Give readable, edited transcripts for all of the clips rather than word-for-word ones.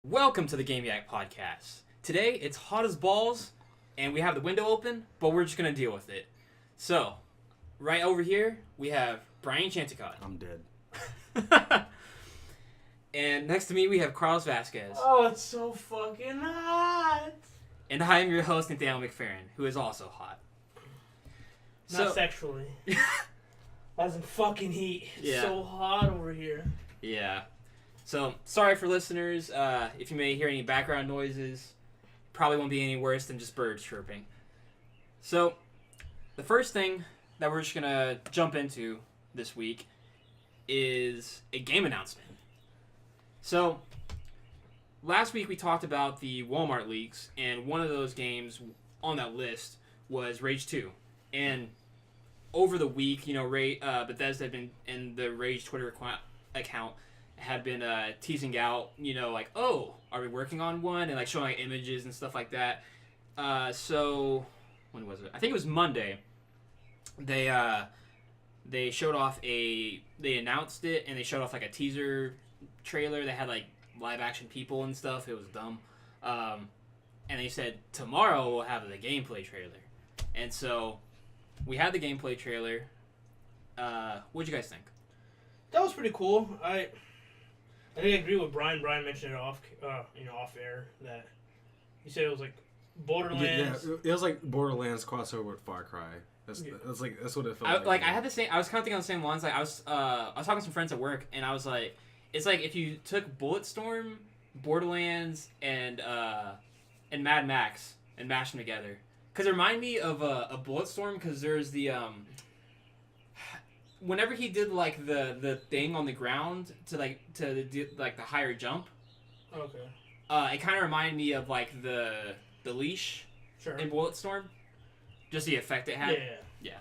Welcome to the Game Yak Podcast. Today, it's hot as balls, and we have the window open, but we're just going to deal with it. So, right over here, we have Brian Chanticott. I'm dead. And next to me, we have Carlos Vasquez. Oh, it's so fucking hot. And I am your host, Nathaniel McFerrin, who is also hot. Not sexually. As in fucking heat. It's Yeah. so hot over here. Yeah. So, sorry for listeners. If you may hear any background noises, probably won't be any worse than just birds chirping. So, the first thing that we're just going to jump into this week is a game announcement. So, last week we talked about the Walmart leaks, and one of those games on that list was Rage 2. And over the week, Bethesda had been in the Rage Twitter account had been teasing out, like, oh, are we working on one? And, like, showing like, images and stuff like that. So, when was it? I think it was Monday. They showed off they announced it, and they showed off, like, a teaser trailer that had, like, live-action people and stuff. It was dumb. And they said, tomorrow we'll have the gameplay trailer. And so, we had the gameplay trailer. What'd you guys think? That was pretty cool. I think I agree with Brian. Brian mentioned it off air that he said it was like Borderlands. Yeah, it was like Borderlands crossover with Far Cry. That's what it felt like. I had the same. I was kind of thinking on the same lines. Like I was talking to some friends at work, and I was like, it's like if you took Bulletstorm, Borderlands, and Mad Max and mashed them together. Because it reminded me of a Bulletstorm. Because there's the whenever he did like the thing on the ground to do like the higher jump. Okay. It kind of reminded me of like the leash in Bulletstorm. Just the effect it had. Yeah.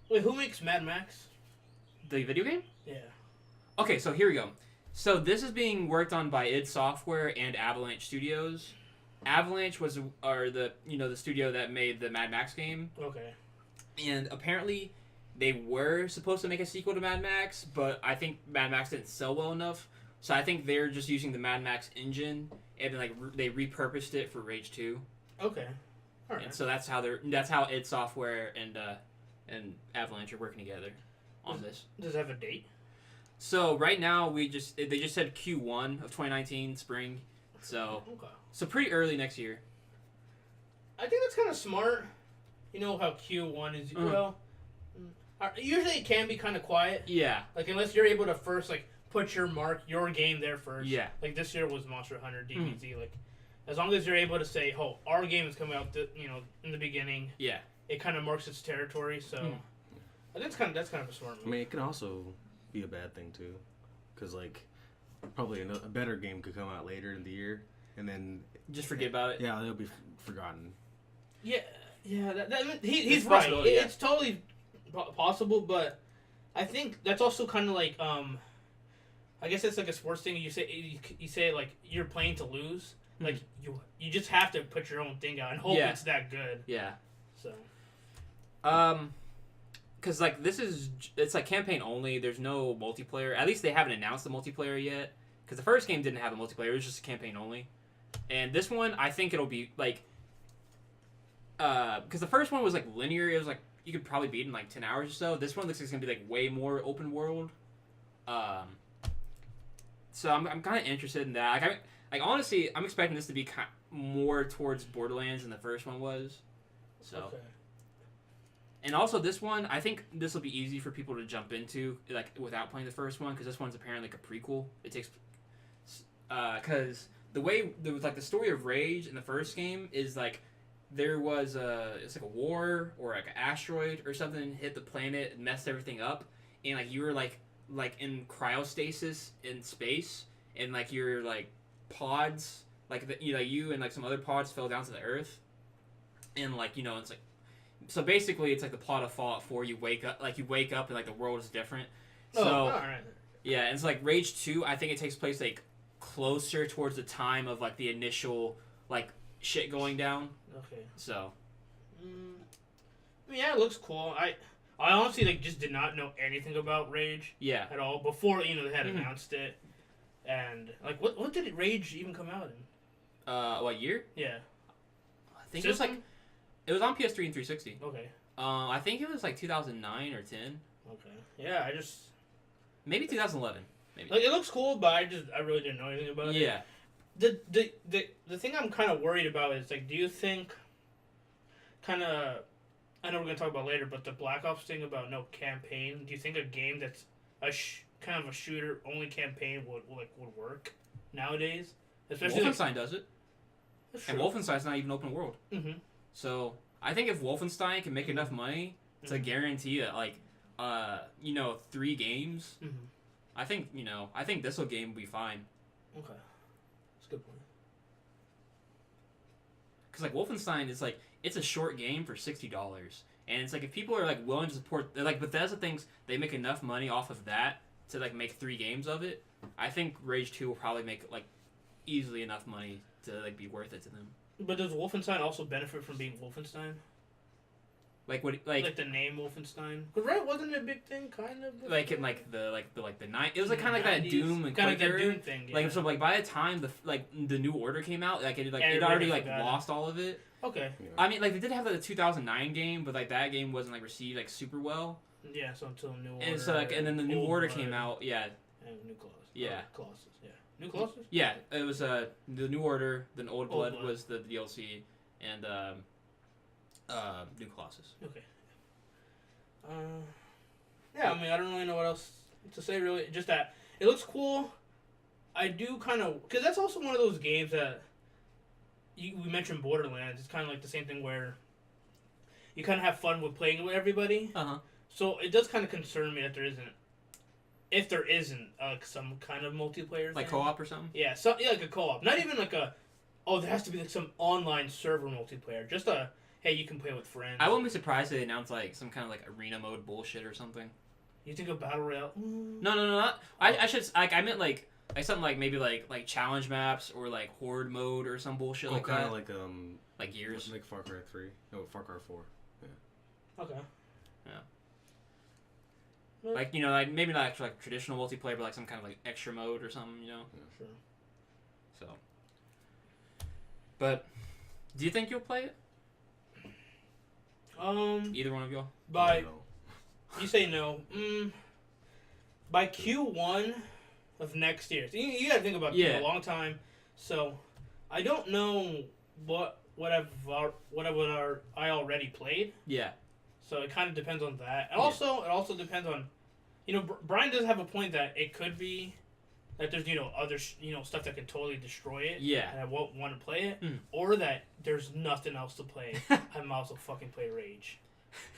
Wait, who makes Mad Max? The video game? Yeah. Okay, so here we go. So this is being worked on by id Software and Avalanche Studios. Avalanche are the studio that made the Mad Max game. Okay. And apparently they were supposed to make a sequel to Mad Max, but I think Mad Max didn't sell well enough. So I think they're just using the Mad Max engine, and then they repurposed it for Rage 2. Okay. All right. And so that's how id Software and Avalanche are working together on this. Does it have a date? So right now they just said Q1 of 2019 spring. So pretty early next year. I think that's kind of smart. You know how Q1 is usually it can be kind of quiet. Yeah. Like unless you're able to first like put your game there first. Yeah. Like this year was Monster Hunter DBZ. Like as long as you're able to say, "Oh, our game is coming out," in the beginning. Yeah. It kind of marks its territory. So I think that's kind of a smart move. I mean, it can also be a bad thing too, because like probably a better game could come out later in the year, and then just forget about it. Yeah, it'll be forgotten. Yeah. He's right. It's totally possible, but I think that's also kind of like I guess it's like a sports thing. You say like you're playing to lose. Like you just have to put your own thing out and hope it's that good. Yeah. So. Because like it's like campaign only. There's no multiplayer. At least they haven't announced the multiplayer yet. Because the first game didn't have a multiplayer. It was just a campaign only. And this one, I think it'll be like. Because the first one was like linear. It was like you could probably beat in like 10 hours or so. This one looks like it's gonna be like way more open world. So I'm kind of interested in that. Like honestly, I'm expecting this to be more towards Borderlands than the first one was. So. Okay. And also this one, I think this will be easy for people to jump into, like without playing the first one, because this one's apparently like a prequel. It takes, because the story of Rage in the first game is like there was it's like a war or like an asteroid or something hit the planet and messed everything up, and like you were like in cryostasis in space, and like your like pods you and like some other pods fell down to the earth, and like it's like. So basically, it's like the plot of Fallout 4. You wake up and like the world is different. So all right. Yeah, and it's like Rage 2. I think it takes place like closer towards the time of like the initial like shit going down. Okay. So. Yeah, it looks cool. I honestly just did not know anything about Rage. Yeah. At all before they had announced it. And like, what did Rage even come out in? What year? Yeah. I think it was on PS3 and 360. Okay. I think it was like 2009 or 10. Okay. Yeah, maybe 2011. Maybe. Like, it looks cool, but I really didn't know anything about it. Yeah. The thing I'm kind of worried about is, like, do you think, I know we're going to talk about later, but the Black Ops thing about no campaign, do you think a game that's kind of a shooter only campaign would work nowadays? Especially Wolfenstein does it. And Wolfenstein's not even open world. Mm-hmm. So I think if Wolfenstein can make enough money to guarantee that, like, 3 games, I think this game will be fine. Okay, that's a good point. Because like Wolfenstein is like it's a short game for $60, and it's like if people are like willing to support, like Bethesda thinks they make enough money off of that to like make 3 games of it. I think Rage 2 will probably make like easily enough money to like be worth it to them. But does Wolfenstein also benefit from being Wolfenstein? Like what? Like the name Wolfenstein? Because right, wasn't it a big thing, kind of? Before? Like in the night. It was like kind of like that Doom and kind of like that Doom thing. Yeah. Like so, like by the time the New Order came out, like it already like lost all of it. Okay. Yeah. I mean, like they did have the 2009 game, but like that game wasn't like received like super well. Yeah. So until New Order. And so like, and then the New Order came out. Yeah. And New Colossus. Yeah. Colossus. Yeah. New Colossus. Yeah, it was the New Order. Then Old Blood was the DLC, and New Colossus. Okay. Yeah, I mean, I don't really know what else to say, really. Just that it looks cool. I do kind of... Because that's also one of those games that... we mentioned Borderlands. It's kind of like the same thing where you kind of have fun with playing with everybody. Uh-huh. So it does kind of concern me that there isn't... If there isn't some kind of multiplayer like thing. co-op or something? Yeah, like a co-op. Not even like a... Oh, there has to be like some online server multiplayer. Just a... Hey, you can play with friends. I wouldn't be surprised if they announced like some kind of like arena mode bullshit or something. You think of battle royale? No, not. I should like I meant like something like maybe like challenge maps or like horde mode or some bullshit like that. Kind of like Gears, like Far Cry 3. No, Far Cry 4. Yeah. Okay. Yeah. Like like maybe not actually like traditional multiplayer, but like some kind of like extra mode or something, Yeah, sure. So. But, do you think you'll play it? Either one of y'all? You say no. By Q1 of next year. So you gotta think about it a long time. So I don't know what I already played. Yeah. So it kind of depends on that. And also, it also depends on, Brian does have a point that it could be that there's, other, stuff that could totally destroy it. Yeah. And I won't want to play it. Or that there's nothing else to play. I might as well fucking play Rage.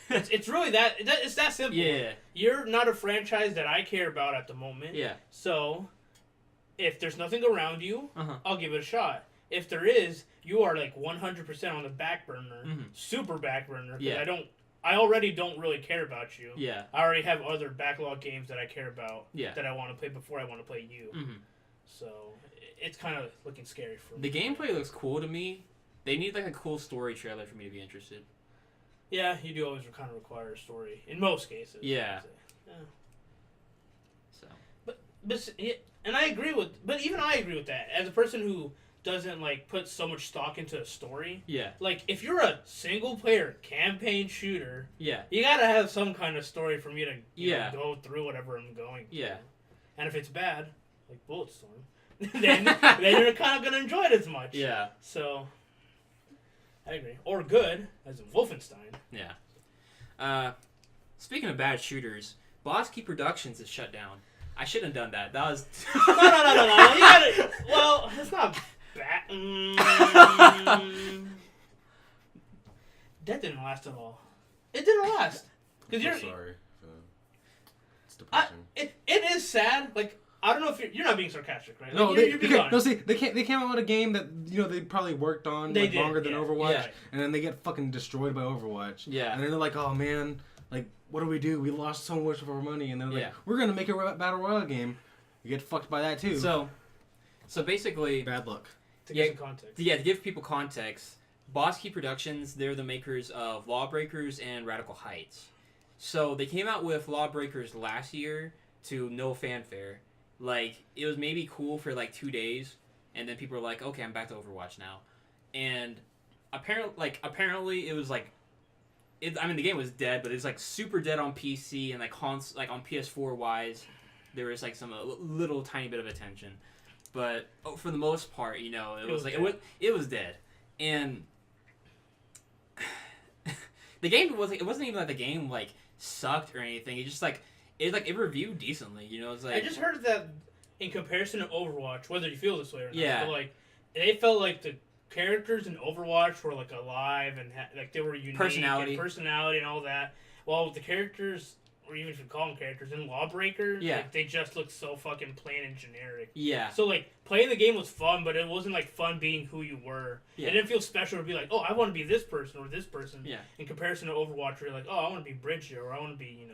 It's really it's that simple. Yeah. You're not a franchise that I care about at the moment. Yeah. So, if there's nothing around you, I'll give it a shot. If there is, you are like 100% on the back burner. Super back burner. Yeah. I already don't really care about you. Yeah. I already have other backlog games that I care about. Yeah. That I want to play before I want to play you. So it's kind of looking scary for me. The gameplay looks cool to me. They need like a cool story trailer for me to be interested. Yeah, you do always kind of require a story in most cases. Yeah. So. But and I agree with. But even I agree with that. As a person who doesn't like put so much stock into a story. Yeah. Like if you're a single player campaign shooter. Yeah. You gotta have some kind of story for me to go through whatever I'm going through. Yeah. And if it's bad, like Bulletstorm, then you're kind of gonna enjoy it as much. Yeah. So. I agree. Or good, as in Wolfenstein. Yeah. Speaking of bad shooters, Boss Key Productions is shut down. I shouldn't have done that. That was... No. You gotta... Well, it's not bad. That didn't last at all. It didn't last. I'm sorry. It's depressing. It is sad. Like, I don't know if you're not being sarcastic, right? Like, No, you're being honest. they came out with a game that they probably worked on longer than Overwatch, and then they get fucking destroyed by Overwatch. Yeah. And then they're like, oh man, like what do we do? We lost so much of our money, and they're like, we're gonna make a battle royale game. You get fucked by that too. So basically, bad luck. To give some context. Yeah, to give people context, Boss Key Productions, they're the makers of Lawbreakers and Radical Heights. So they came out with Lawbreakers last year to no fanfare. like it was maybe cool for like 2 days, and then people were like, okay, I'm back to Overwatch now, and apparently it was like. The game was dead, but it was like super dead on PC and like on PS4 wise, there was like some little tiny bit of attention, but for the most part, it was dead, and the game wasn't even like the game like sucked or anything. It just it reviewed decently, It's like I just heard that in comparison to Overwatch, whether you feel this way or not, yeah, but like they felt like the characters in Overwatch were like alive and like they were unique personality and all that. While the characters, or even if you call them characters in Lawbreaker, like, they just look so fucking plain and generic. Yeah. So like playing the game was fun, but it wasn't like fun being who you were. Yeah. It didn't feel special to be like, oh, I want to be this person or this person. Yeah. In comparison to Overwatch, where you're like, oh, I want to be Bridget or I want to be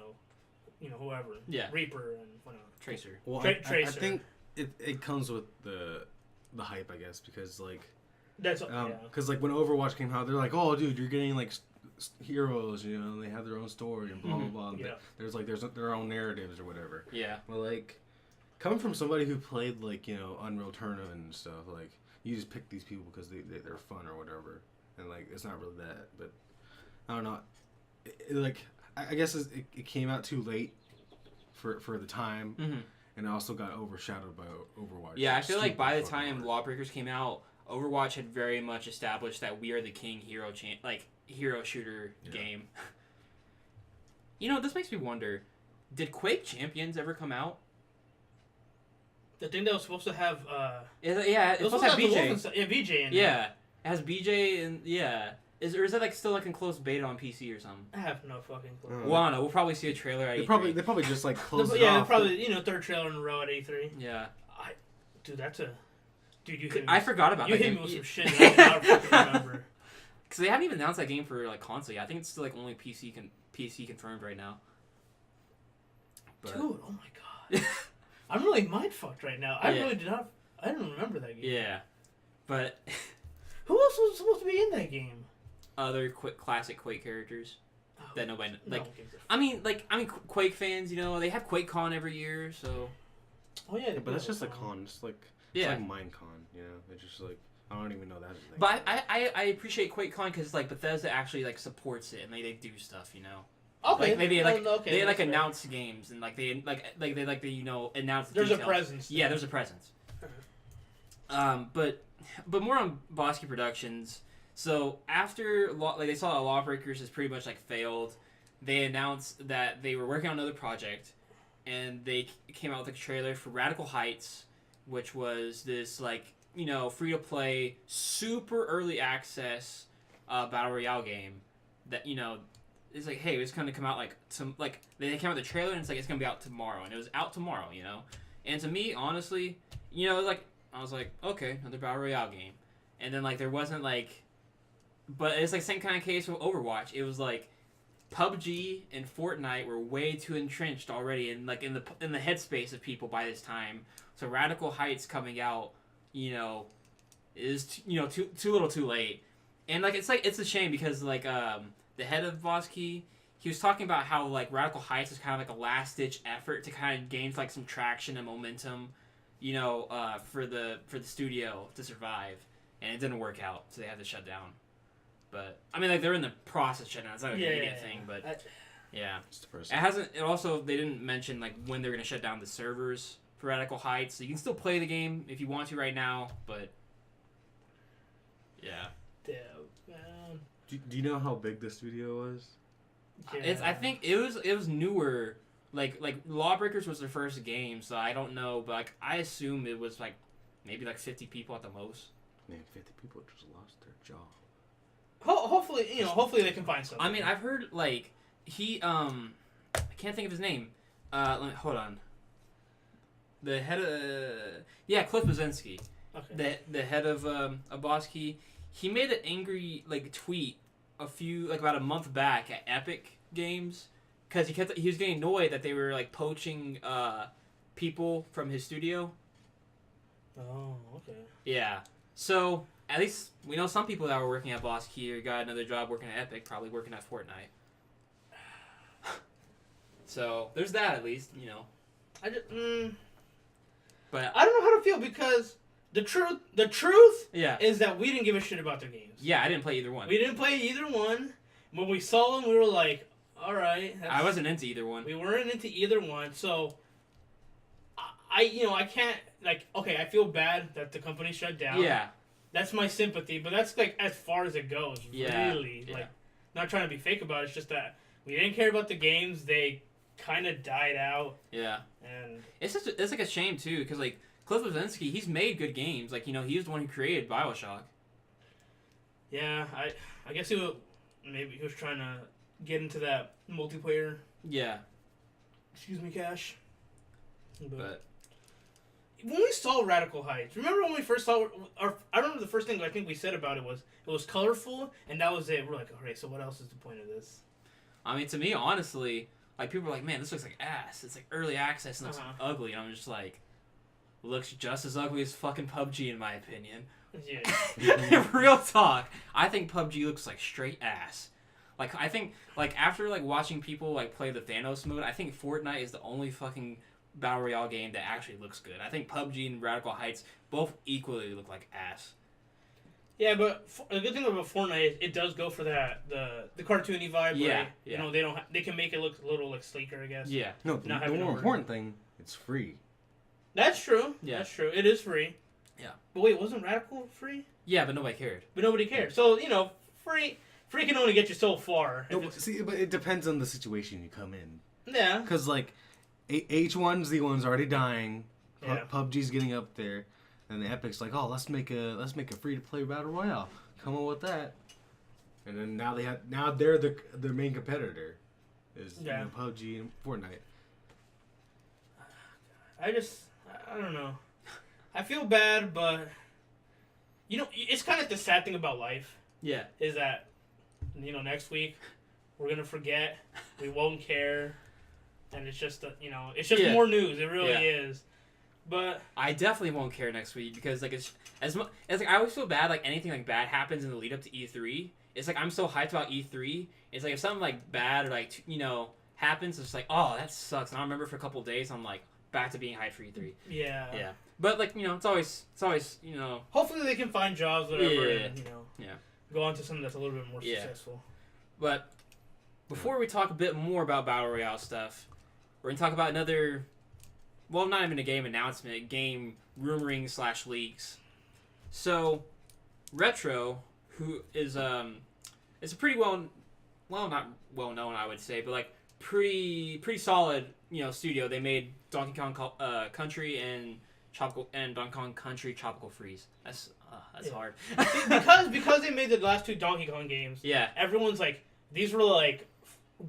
whoever. Yeah. Reaper and whatever. Tracer. Well, Tracer. I think it comes with the hype, I guess, because like. That's because like when Overwatch came out, they're like, "Oh, dude, you're getting like heroes, and they have their own story and blah blah blah." And there's their own narratives or whatever. Yeah. Well, like coming from somebody who played like Unreal Tournament and stuff, like you just pick these people because they're fun or whatever, and like it's not really that. But I don't know. I guess it came out too late for the time, and it also got overshadowed by Overwatch. Yeah, I feel like by the time Lawbreakers came out, Overwatch had very much established that we are the king hero shooter game. This makes me wonder, did Quake Champions ever come out? The thing that was supposed to have it's supposed to have BJ. BJ in it has BJ and Is that like still like in closed beta on PC or something? I have no fucking clue. Well, I don't know. We'll probably see a trailer at E3. They probably just like closed it off. off. Probably third trailer in a row at E3. Yeah. Dude, you hit me. I forgot about that. You hit me with some shit that I did not fucking remember. Because they haven't even announced that game for like console yet. I think it's still like only PC confirmed right now. But... Dude, oh my god. I'm really mind fucked right now. I really did not. I didn't remember that game. Yeah, but who else was supposed to be in that game? Other classic Quake characters that nobody like. I mean, Quake fans. They have QuakeCon every year, so. Oh yeah, but that's just a con. It's like like Minecon. It's just like I don't even know that. But I appreciate QuakeCon because like Bethesda actually like supports it and they do stuff. Okay. They announce games and they announce. There's details. A presence. Yeah, there's a presence. But more on Bosky Productions. So after they saw that Lawbreakers has pretty much like failed, they announced that they were working on another project, and they came out with a trailer for Radical Heights, which was this free to play, super early access battle royale game that it's like, hey, it's gonna come out they came out with the trailer and it's gonna be out tomorrow, and it was out tomorrow, and to me, honestly, I was like, okay, another battle royale game, and then there wasn't but it's same kind of case with Overwatch. It was PUBG and Fortnite were way too entrenched already in the headspace of people by this time. So Radical Heights coming out, is too little, too late, and it's a shame because the head of Bosky, he was talking about how Radical Heights is kind of a last ditch effort to kind of gain some traction and momentum, for the studio to survive, and it didn't work out, so they had to shut down. But I mean, they're in the process of shutting down. It's not an immediate thing, but it's depressing. It hasn't. It also they didn't mention when they're gonna shut down the servers for Radical Heights, so you can still play the game if you want to right now, but yeah. Damn, man. Do you know how big the studio was? Yeah. I think it was newer. Lawbreakers was their first game, so I don't know, but I assume it was maybe 50 people at the most. Man, 50 people just lost their job. Hopefully they can find something. I mean, I've heard he I can't think of his name. Hold on. The head of Cliff Blazinski. Okay. The head of Bosky, he made an angry tweet about a month back at Epic Games because he was getting annoyed that they were poaching people from his studio. Oh, okay. Yeah. So at least we know some people that were working at Bosky or got another job working at Epic, probably working at Fortnite. So there's that at least, I just But I don't know how to feel because the truth yeah, is that we didn't give a shit about their games. yeah, I didn't play either one. We didn't play either one. When we saw them, we were like, all right. I wasn't into either one. We weren't into either one, so I can't, like, okay, I feel bad that the company shut down. Yeah. That's my sympathy, but that's, like, as far as it goes, Yeah. really. Yeah. Like, not trying to be fake about it, it's just that we didn't care about the games, they kind of died out. Yeah. And it's like a shame, too, because, like, Cliff Bleszinski, he's made good games. Like, he's the one who created BioShock. yeah, I guess he was trying to get into that multiplayer. Yeah. Excuse me, Cash. But when we saw Radical Heights, remember when we first saw I remember the first thing I think we said about it was colorful, and that was it. We're like, alright, so what else is the point of this? I mean, to me, honestly, like, people are like, man, this looks like ass. It's like early access and looks ugly. And I'm just like, looks just as ugly as fucking PUBG, in my opinion. Yeah. Real talk. I think PUBG looks like straight ass. Like, I think, like, after, like, watching people, like, play the Thanos mode, I think Fortnite is the only fucking Battle Royale game that actually looks good. I think PUBG and Radical Heights both equally look like ass. Yeah, but the good thing about Fortnite is it does go for that the cartoony vibe. Yeah, where, you know, they can make it look a little like sleeker, I guess. Yeah. No, the more important thing, it's free. That's true. Yeah. That's true. It is free. Yeah. But wait, wasn't Radical free? Yeah, but nobody cared. But nobody cared. So, you know, free can only get you so far. No, but it depends on the situation you come in. Yeah. Because, like, H1Z1's already dying. Yeah. PUBG's getting up there. And the Epic's like, oh, let's make a free-to-play Battle Royale. Come on with that. And then now they're the main competitor. Is PUBG and Fortnite. I don't know. I feel bad, but you know, it's kind of the sad thing about life. Yeah. Is that, you know, next week we're gonna forget, we won't care, and it's just it's just more news. It really is. But I definitely won't care next week because like it's as like I always feel bad like anything like bad happens in the lead up to E3. It's like I'm so hyped about E3. It's like if something like bad or like happens, it's like, oh, that sucks. And I remember for a couple of days I'm like back to being hyped for E3. Yeah. Yeah. But like it's always hopefully they can find jobs, whatever, and yeah, go on to something that's a little bit more successful. But before we talk a bit more about Battle Royale stuff, we're gonna talk about another, well, not even a game announcement, game rumoring / leaks. So, Retro, who is it's a pretty not well known, I would say, but like pretty solid studio. They made Donkey Kong Country and Donkey Kong Country Tropical Freeze. That's hard. because they made the last two Donkey Kong games. Yeah. Everyone's like, these were like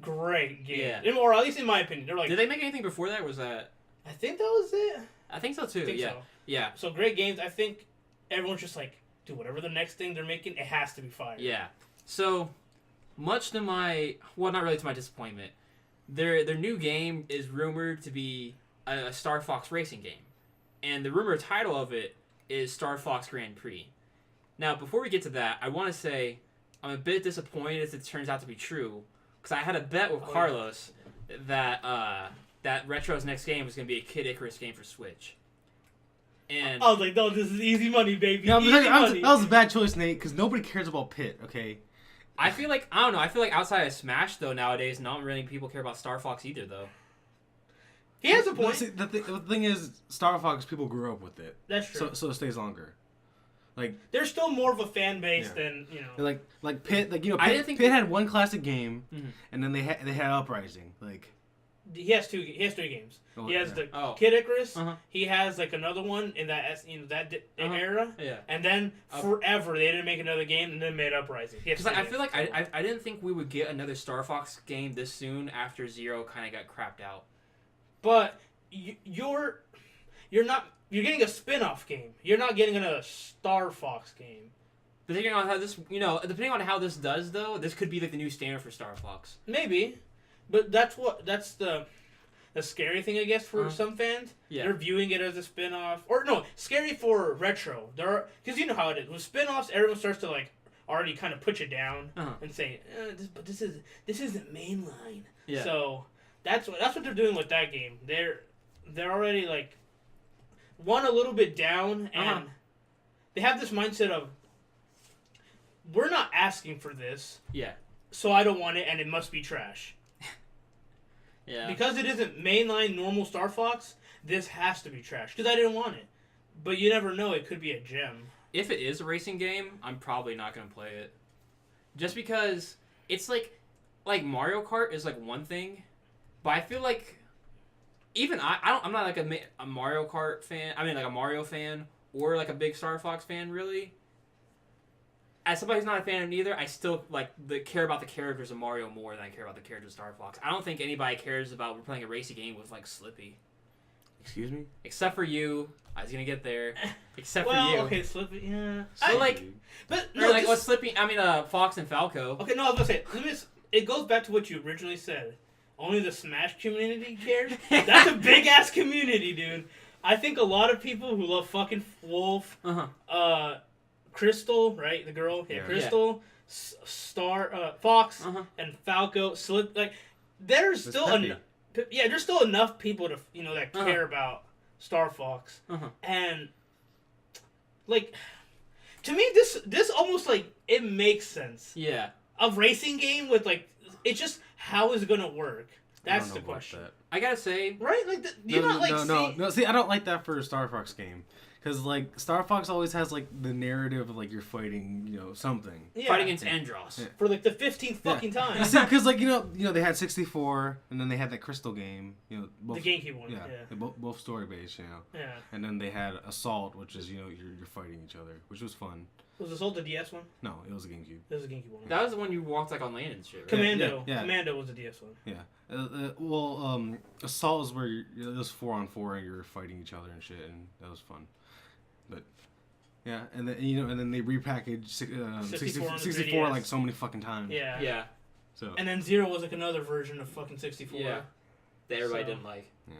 great games. Yeah. Or at least in my opinion, they're like. Did they make anything before that? Or was that? I think that was it. I think so too. Yeah. So. Yeah. So great games. I think everyone's just like, dude, whatever the next thing they're making, it has to be fire. Yeah. So, much to my, well, not really to my disappointment, their new game is rumored to be a Star Fox racing game. And the rumored title of it is Star Fox Grand Prix. Now, before we get to that, I want to say I'm a bit disappointed if it turns out to be true. Because I had a bet with Carlos that Retro's next game was going to be a Kid Icarus game for Switch. And I was like, no, this is easy money, baby. Yeah, easy money. that was a bad choice, Nate, because nobody cares about Pit, okay? I feel like outside of Smash, though, nowadays, not really people care about Star Fox either, though. He has a point. See, the thing is, Star Fox, people grew up with it. That's true. So it stays longer. Like, there's still more of a fan base than Like Pit, like I didn't think Pit had one classic game, mm-hmm. and then they had Uprising. Like, he has three games. Oh, he has yeah. the Kid Icarus. Uh-huh. He has like another one in that era. Yeah. And then forever they didn't make another game and then made Uprising. Because I feel like I didn't think we would get another Star Fox game this soon after Zero kind of got crapped out. But you're getting a spin-off game. You're not getting another Star Fox game. Depending on how this does, though, this could be like the new standard for Star Fox. Maybe, but that's the scary thing, I guess, for some fans. Yeah. They're viewing it as a spin-off, or no, scary for Retro. Because you know how it is with spin-offs, everyone starts to like already kind of put you down and say, this isn't mainline. Yeah. So that's what they're doing with that game. They're already like one a little bit down, and they have this mindset of, we're not asking for this. Yeah. So I don't want it, and it must be trash. Yeah. Because it isn't mainline normal Star Fox, this has to be trash. Because I didn't want it. But you never know, it could be a gem. If it is a racing game, I'm probably not going to play it. Just because it's like Mario Kart is like one thing, but I feel like even I'm not like a Mario Kart fan. I mean, like a Mario fan or like a big Star Fox fan, really. As somebody who's not a fan of neither, I still care about the characters of Mario more than I care about the characters of Star Fox. I don't think anybody cares about we're playing a racing game with like Slippy. Excuse me? Except for you. I was gonna get there. Except for you. Well, okay, Slippy, yeah. So But Slippy? I mean, Fox and Falco. Okay, no, I was gonna say, it goes back to what you originally said. Only the Smash community cares. That's a big ass community, dude. I think a lot of people who love fucking Wolf, Crystal, right, the girl, Crystal, Fox, and Falco, there's still enough people to that care about Star Fox, and to me this almost it makes sense. Yeah, a racing game with it's just how is it gonna work? That's the question. I gotta say, right? No. See, I don't like that for a Star Fox game. Because, Star Fox always has, the narrative of, you're fighting, something. Yeah. Fighting against Andros. Yeah. For, the 15th fucking time. See, because, they had 64, and then they had that Crystal game, both, the GameCube one, yeah. Both story-based, Yeah. And then they had Assault, which is, you're fighting each other, which was fun. Was Assault the DS one? No, it was a GameCube. It was a GameCube one. That was the one you walked, on land and shit, right? Commando. Yeah. Commando was the DS one. Yeah. Assault is where it was 4-on-4, and you're fighting each other and shit, and that was fun. But yeah, and then and then they repackaged 64 so many fucking times. Yeah. Yeah. So. And then Zero was another version of fucking 64. Yeah. That everybody didn't like. Yeah.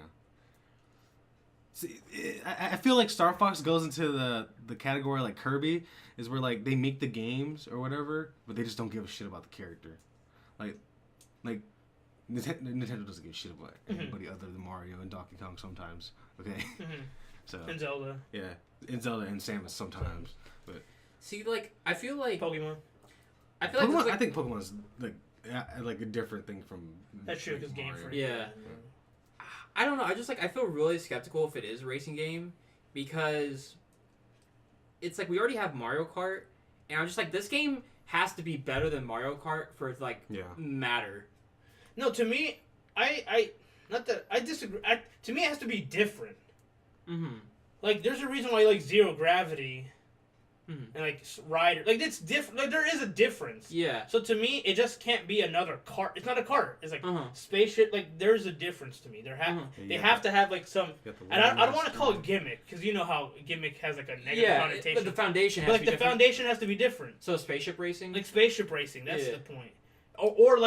See, I feel like Star Fox goes into the category like Kirby is where they make the games or whatever, but they just don't give a shit about the character. Like Nintendo doesn't give a shit about anybody other than Mario and Donkey Kong sometimes. Okay. So. And Zelda. Yeah. And Zelda and Samus sometimes, but see, I feel like Pokemon. I feel Pokemon, like I think Pokemon is a different thing from. That's true because Game Freak. Yeah. I don't know. I feel really skeptical if it is a racing game because it's we already have Mario Kart, and I'm just this game has to be better than Mario Kart for it to matter. No, to me, I not that I disagree. To me, it has to be different. Mm-hmm. There's a reason why Zero Gravity and Rider, it's different. There is a difference. Yeah. So to me, it just can't be another cart. It's not a cart. It's spaceship. There's a difference to me. They have to have some. And I don't want to call it gimmick because you know how gimmick has a negative connotation. But the foundation has to be the different. Foundation has to be different. So spaceship racing. Spaceship racing. That's the point. Or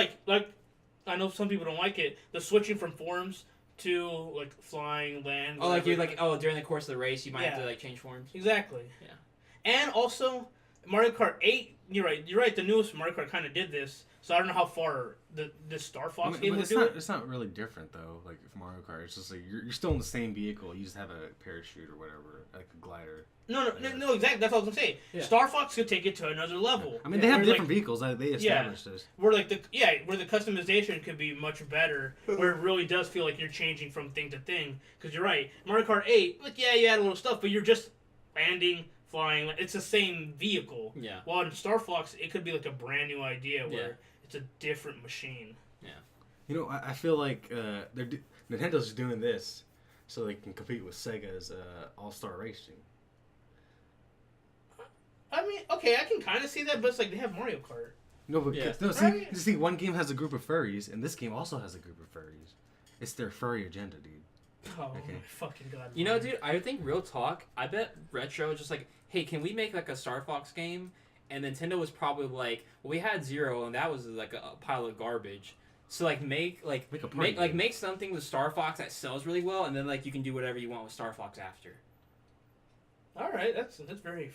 I know some people don't like it. The switching from forms to flying, land. Oh, during the course of the race, you might have to change forms. Exactly. Yeah. And also, Mario Kart 8. You're right. The newest Mario Kart kind of did this. So I don't know how far this Star Fox game would do it. It's not really different though. For Mario Kart, it's just you're still in the same vehicle. You just have a parachute or whatever, a glider. No, exactly. That's what I was gonna say. Yeah. Star Fox could take it to another level. I mean, they have different vehicles. They established this. Where the customization could be much better. Where it really does feel like you're changing from thing to thing. Because you're right, Mario Kart 8. You add a little stuff, but you're just landing, flying. It's the same vehicle. Yeah. While in Star Fox, it could be a brand new idea where it's a different machine. Yeah. I feel like Nintendo's doing this so they can compete with Sega's All-Star Racing. I mean, okay, I can kind of see that, but it's they have Mario Kart. No, but see, one game has a group of furries, and this game also has a group of furries. It's their furry agenda, dude. Oh my fucking god! Dude, I think real talk. I bet Retro is just hey, can we make a Star Fox game? And Nintendo was probably well, we had Zero, and that was a pile of garbage. So make something with Star Fox that sells really well, and then you can do whatever you want with Star Fox after. All right, that's very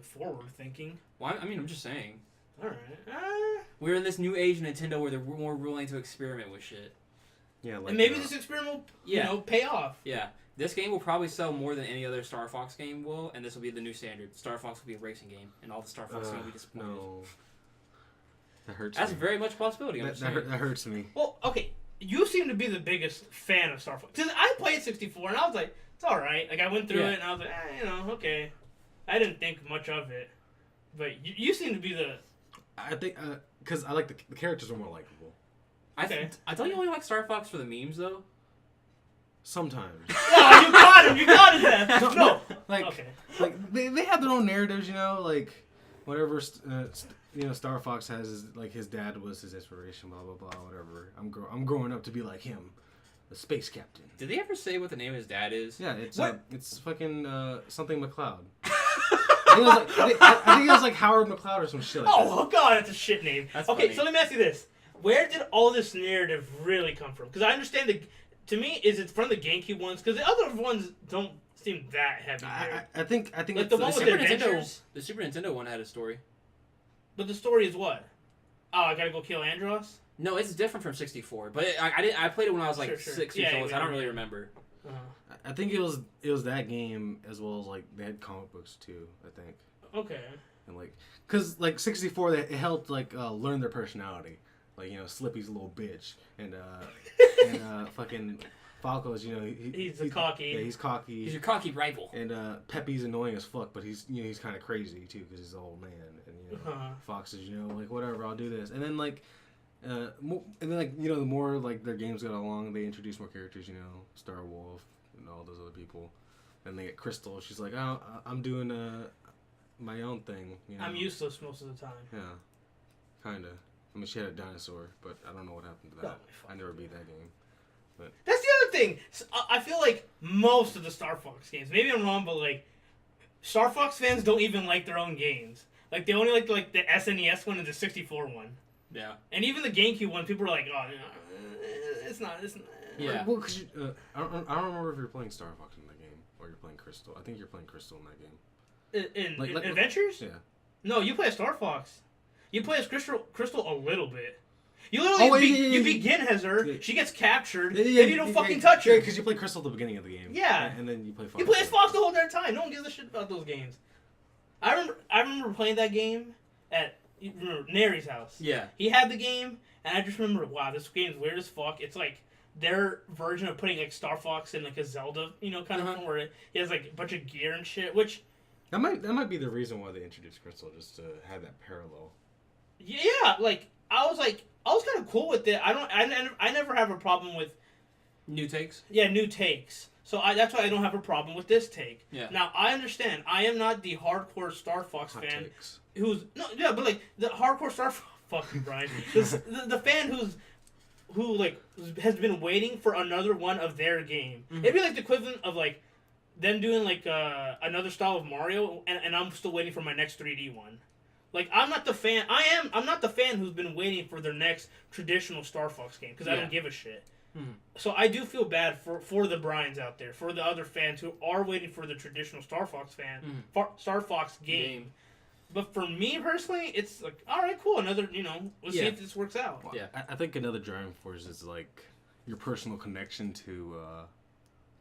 forward thinking. Well, I'm just saying. All right. We're in this new age of Nintendo where they're more willing to experiment with shit. Yeah, and maybe this experiment will, pay off. Yeah, This game will probably sell more than any other Star Fox game will, and this will be the new standard. Star Fox will be a racing game, and all the Star Fox games will be disappointed. No. That hurts That's me. very much a possibility. That hurts me. Well, okay, you seem to be the biggest fan of Star Fox. Because I played 64, and I was like, it's alright. Like, I went through it, and I was like, okay. I didn't think much of it. But you seem to be the... I think, because I like the characters are more likable. I thought you only like Star Fox for the memes, though. Sometimes. Oh, you got him! You got his ass! No! Like, okay. Like, they have their own narratives, like, whatever, Star Fox has is, like, his dad was his inspiration, blah, blah, blah, whatever. I'm growing up to be like him, the space captain. Did they ever say what the name of his dad is? Yeah, it's fucking, something McCloud. I think it was like Howard McCloud or some shit like that. Oh, God, that's a shit name. That's okay, funny. so let me ask you this. Where did all this narrative really come from? Because I understand to me, is it from the GameCube ones? Because the other ones don't seem that heavy. I think like it's the one with the adventures. The Super Nintendo one had a story. But the story is what? Oh, I gotta go kill Andros? No, it's different from 64. But I played it when I was like Sure. 6 years old, so I don't really remember. Uh-huh. I think it was that game as well as like they had comic books too. I think. Okay. And like, cause like 64, it helped like learn their personality. Like Slippy's a little bitch, and fucking Falco's He's cocky. Yeah, he's cocky. He's your cocky rival. And Peppy's annoying as fuck, but he's he's kind of crazy too because he's an old man. And Fox is like whatever, I'll do this. And then like, the more like their games got along, they introduced more characters. Star Wolf and all those other people. And they get Crystal. She's like, oh, I'm doing my own thing. I'm useless most of the time. Yeah, kinda. I mean, she had a dinosaur, but I don't know what happened to that. I never beat that game. But that's the other thing. I feel like most of the Star Fox games, maybe I'm wrong, but like Star Fox fans don't even like their own games. Like they only like the SNES one and the 64 one. Yeah. And even the GameCube one, people are like, oh, it's not. Yeah. Well, cause I don't remember if you're playing Star Fox in the game or you're playing Crystal. I think you're playing Crystal in that game. In Adventures? Yeah. No, you play as Star Fox. You play as Crystal a little bit. You literally you begin as her. Yeah. She gets captured. Then you don't fucking touch her. Yeah, because you play Crystal at the beginning of the game. Yeah. And then you play Fox. You play as Fox the whole damn time. No one gives a shit about those games. I remember playing that game at Neri's house. Yeah. He had the game, and I just remember, wow, this game's weird as fuck. It's like their version of putting like Star Fox in like a Zelda, kind of thing where he has like a bunch of gear and shit. Which that might be the reason why they introduced Crystal, just to have that parallel. Yeah, I was kind of cool with it. I never have a problem with new takes. Yeah, new takes. So that's why I don't have a problem with this take. Yeah. Now I understand. I am not the hardcore Star Fox Hot fan takes. but like the hardcore Star Fox Brian, the fan who has been waiting for another one of their game. Mm-hmm. It'd be like the equivalent of like them doing like another style of Mario, and I'm still waiting for my next 3D one. Like, I'm not the fan. I'm not the fan who's been waiting for their next traditional Star Fox game because I don't give a shit. Mm-hmm. So I do feel bad for the Bryans out there, for the other fans who are waiting for the traditional Star Fox Star Fox game. But for me personally, it's like, all right, cool. Another, let's see if this works out. Well, yeah, I think another driving force is like your personal connection to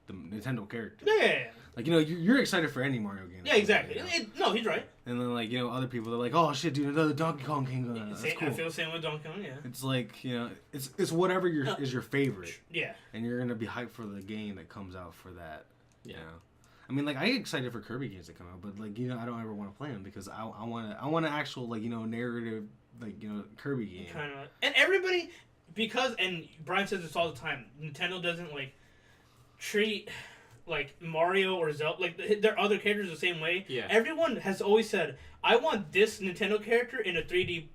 the Nintendo character. Yeah. Like, you're excited for any Mario game. Yeah, exactly. No, he's right. And then, like, other people, they're like, oh, shit, dude, another Donkey Kong game. That's cool. I feel the same with Donkey Kong, yeah. It's like, it's whatever is your favorite. Yeah. And you're going to be hyped for the game that comes out for that. Yeah. I mean, like, I get excited for Kirby games that come out, but, like, I don't ever want to play them because I want an actual, like, narrative, like, Kirby game. Kind of. And everybody, and Brian says this all the time, Nintendo doesn't, like, treat like Mario or Zelda, like their other characters the same way. Yeah. Everyone has always said, I want this Nintendo character in a 3D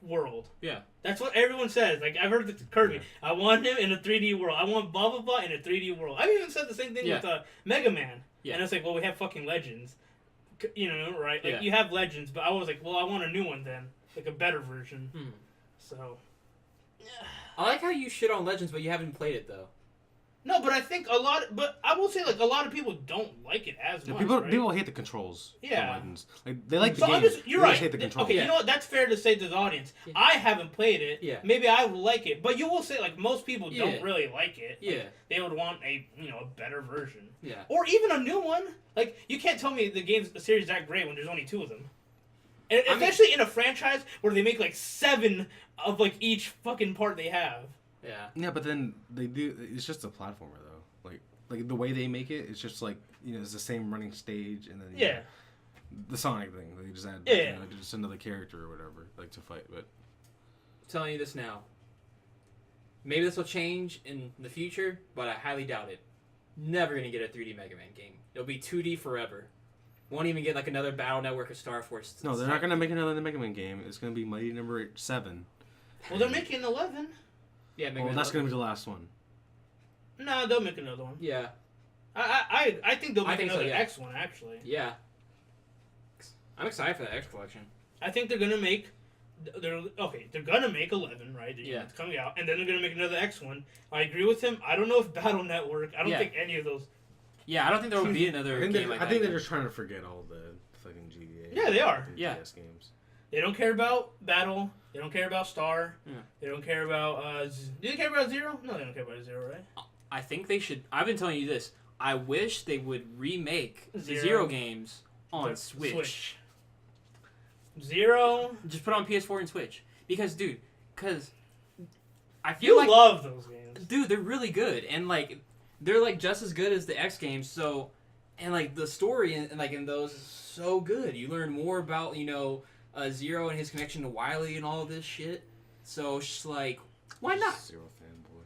world. Yeah. That's what everyone says. Like, I've heard Kirby. Yeah. I want him in a 3D world. I want blah, blah, blah in a 3D world. I've even said the same thing with Mega Man. Yeah. And it's like, well, we have fucking Legends. Right? Like, you have Legends, but I was like, well, I want a new one then. Like, a better version. So. I like how you shit on Legends, but you haven't played it, though. No, but I think but I will say, like, a lot of people don't like it as much. People hate the controls. Yeah. Like, they like the so game. You're they right. Just hate the controls. Okay, you know what? That's fair to say to the audience. Yeah. I haven't played it. Yeah. Maybe I will like it, but you will say, like, most people don't really like it. Yeah. Like, they would want a better version. Yeah. Or even a new one. Like, you can't tell me the series is that great when there's only 2 of them. And especially in a franchise where they make like 7 of like each fucking part they have. Yeah. Yeah, but then they do. It's just a platformer though. Like the way they make it, it's just like it's the same running stage, and then know, the Sonic thing. They just add just another character or whatever like to fight. But I'm telling you this now. Maybe this will change in the future, but I highly doubt it. Never gonna get a 3D Mega Man game. It'll be 2D forever. Won't even get like another Battle Network or Star Force. No, they're not gonna make another Mega Man game. It's gonna be Mighty Number 7. Well, they're making 11. Yeah, Mega well, Man that's 11. gonna be the last one. No, they'll make another one. Yeah. I think they'll make another so, yeah. X one, actually. Yeah. I'm excited for the X collection. I think they're gonna make. They're gonna make 11, right? Yeah. It's coming out, and then they're gonna make another X one. I agree with him. I don't know if Battle Network. I don't think any of those. Yeah, I don't think there will be another game like that. I think they're just trying to forget all the fucking GBA. Yeah, they are. Yeah. PS games. They don't care about Battle. They don't care about Star. Yeah. They don't care about. Do they care about Zero? No, they don't care about Zero, right? I think they should. I've been telling you this. I wish they would remake Zero games on Switch. Zero. Just put on PS4 and Switch. Because I feel you love those games. Dude, they're really good. And, like, they're, like, just as good as the X games. So, and, like, the story in those is so good. You learn more about, Zero and his connection to Wily and all of this shit. So, it's just like, why not? Zero fanboy.